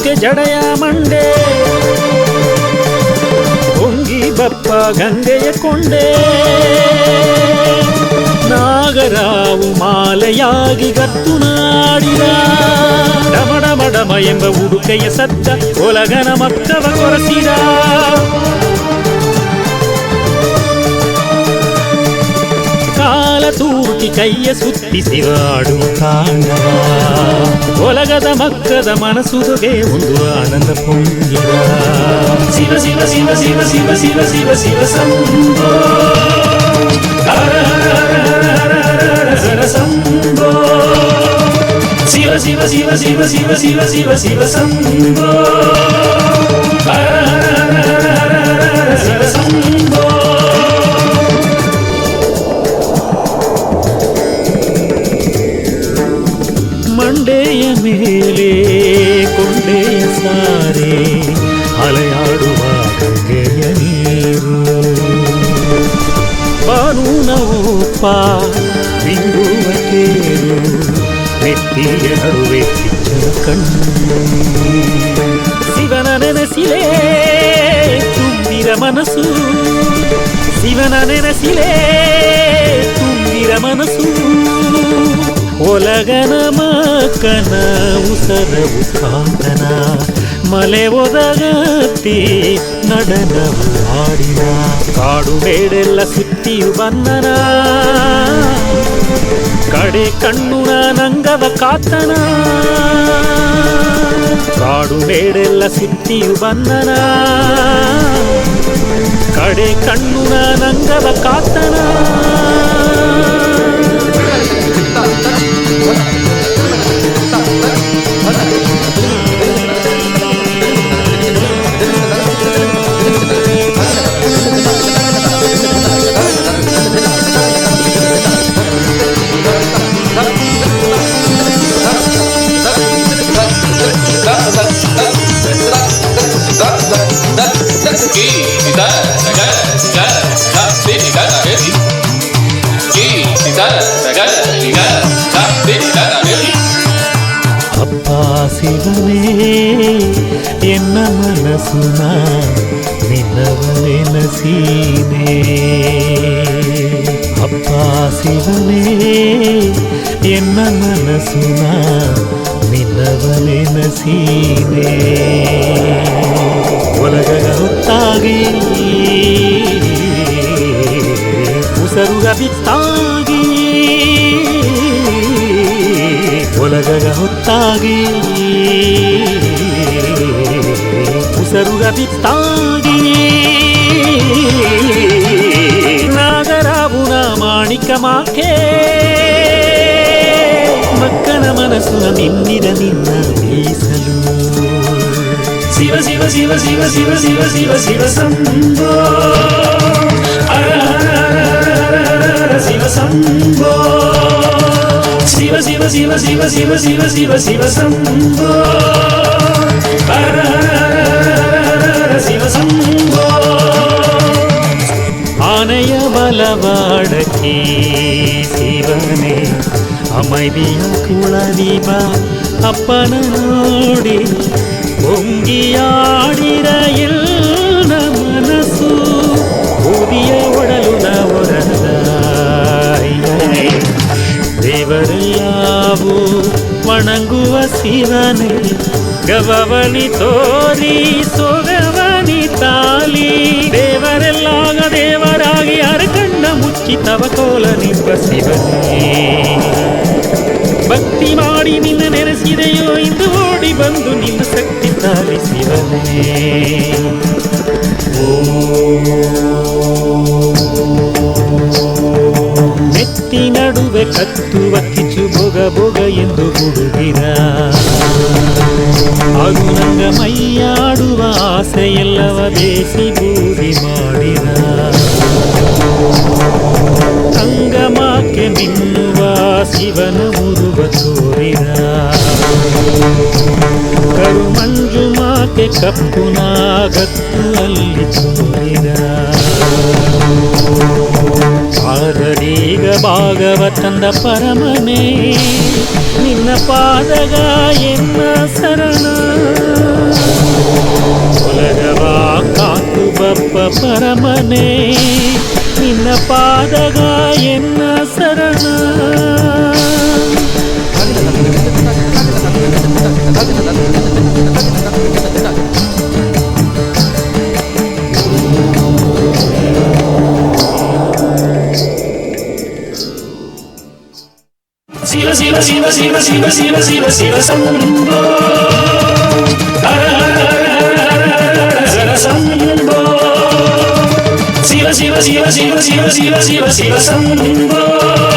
ಮುಚ್ಚೆ ಜಡೆಯ ಮಂಡೆ ಹೊಂಗಿ ಬಪ್ಪ ಗಂಗೆಯ ಕೊಂಡೆ ನಾಗರಾವು ಮಾಲೆಯಾಗಿ ಗತ್ತು ನಾಡಿದ ಡಮಡಮಡಮ ಎಂಬ ಉಡುಕೆಯ ಸದ್ದ ಒಲಗನ ಮಕ್ಕವ ಕೊರಸಿದ ಕಾಲ ತೂಕಿ ಕೈಯ ಸುತ್ತಿಸಿವಾಡು ತಾಂಡವ ಒಲಗದ ಮಕ್ಕದ ಮನಸುಗೆ ಒಂದು ಆನಂದ ಪೊಂಗಿದ ಶಿವ ಶಿವ ಶಿವ ಶಿವ ಶಿವ ಶಿವ ಶಿವ ಶಿವ ಸಂಭೋ ಹರ ಹರ ಹರ ಹರ ಹರ ಸಂಭೋ ಶಿವ ಶಿವ ಶಿವ ಶಿವ ಶಿವ ಶಿವ ಶಿವ ಶಿವ ಸಂಭೋ ಹರ ಹರ ಹರ ಹರ ಶಿವ ಸಂಭೋ ಮಂಡೆಯ ಮೇಲೆ ಕೊಂಡೆಯ ಸಾರೆ ಅಲೆಯಾಡುವ ಗಂಗೆಯ ನೀರು ಬಾನೂನವೋಪ ಬಿಂದುವ ತೇರು ನೆತ್ತಿಯ ನಡುವೆ ಕಿಚ್ಚನ ಕಣ್ಣು ಶಿವನ ನೆನೆಸಿಲೇ ತುಂಬಿರ ಮನಸ್ಸು ಶಿವನ ನೆನೆಸಿಲೇ ತುಂಬಿರ ಮನಸ್ಸು ಒಲಗನ ಮಕ್ಕನ ಉಸರವು ಕಾಂತನ ಮಲೆ ಒದಗತ್ತಿ ನಡೆನವು ಹಾಡಿನ ಕಾಡು ಬೇಡೆಲ್ಲ ಸುತ್ತಿಯು ಬಂದನ ಕಡೆ ಕಣ್ಣುನ ನಂಗವ ಕಾತನ ಕಾಡು ಬೇಡೆಲ್ಲ ಸುತ್ತಿಯು ಬಂದನ ಕಡೆ ಕಣ್ಣುನ ನಂಗವ ಕಾತನ ಅಪ್ಪ ಶಿವನೇ ಎನ್ನ ಮನಸ್ಸುನ ನಿನ್ನವನೆನಸೀನೆ ಅಪ್ಪ ಶಿವನೇ ಎನ್ನ ಮನಸ್ಸುನ ನಿನ್ನವನೆನಸೀನೆ ಒಲಗಗ ಹೊತ್ತಾಗಿ ಉಸರುಗ ಬಿತ್ತಾಗಿ ಒಲಗಗ ಹೊತ್ತಾಗಿ ಉಸರುಗ ಬಿತ್ತಾಗಿ ನಾಗರಾವುನ ಮಾಣಿಕ ಮಾಕೆ ಮಕ್ಕನ ಮನಸ್ಸುನ ನಿನ್ನಿದ ನಿನ್ನ ಮೀಸಲು ಶಿವ ಶಿವ ಶಿವ ಶಿವ ಶಿವ ಶಿವ ಶಿವ ಶಿವ ಸಂಭೋ ಹರ ಹರ ಹರ ಹರ ಶಿವ ಸಂಭೋ ಶಿವ ಶಿವ ಶಿವ ಶಿವ ಶಿವ ಶಿವ ಶಿವ ಶಿವ ಸಂಭೋ ಹರ ಹರ ಶಿವ ಸಂಭೋ ಆನೆಯ ಬಲವಾಡಕ್ಕೆ ಶಿವನೇ ಅಮೈದಿಯ ಕುಳದೀಪ ಅಪ್ಪನ ನೋಡಿ ಹೊಂಗಿಯಾಡಿರ ಎಲ್ಲ ಮನಸ್ಸು ಬೂದಿಯ ಒಡಲು ನವರದ ದೇವರೆಲ್ಲವೂ ವಣಂಗುವ ಶಿವನೇ ಗವವನಿ ತೋರಿ ಸೊಗವನಿ ತಾಲಿ ದೇವರೆಲ್ಲಾಗ ದೇವರಾಗಿ ಅರಕಣ್ಣ ಮುಚ್ಚಿ ತವ ಕೋಲ ನಿಂಬ ಶಿವನೇ ಭಕ್ತಿ ಮಾಡಿ ನಿನ್ನ ನೆನೆಸಿದೆಯೋ ಇಂದು ಓಡಿ ಬಂದು ನಿನ್ನ ಶಕ್ತಿ ತಾಳಿ ಶಿವನೇ ನೆತ್ತಿ ನಡುವೆ ಕತ್ತುವ ಕಿಚ್ಚು ಬೊಗ ಬೊಗ ಎಂದು ಹುಡುಗಿರ ಅದು ನಂಗ ಮೈಯಾಡುವ ಆಸೆ ಎಲ್ಲವ ಬೇಸಿ ಬೂದಿ ಮಾಡಿದ ಸಂಗಮಕ್ಕೆ ಮಿನ್ನುವ ಶಿವನ ಮುರುಗ ತೋರಿದ ಕರು ಮಂಜು ಮಾಕೆ ಕಪ್ಪು ನಾಗತ್ತು ಅಲ್ಲಿ ತೋರಿದ ಆರಡೀಗ ಭಾಗವತಂದ ಪರಮನೇ ನಿನ್ನ ಪಾದಗ ಎನ್ನ ಶರಣ ಉಲಗವ ಕಾತು ಬಪ್ಪ ಪರಮನೇ ನಿನ್ನ ಪಾದಗ ಎನ್ನ ಶರಣ Siva Siva Siva Siva Siva Siva Siva Siva Sambho Sambho Siva Siva Siva Siva Siva Siva Siva Siva Sambho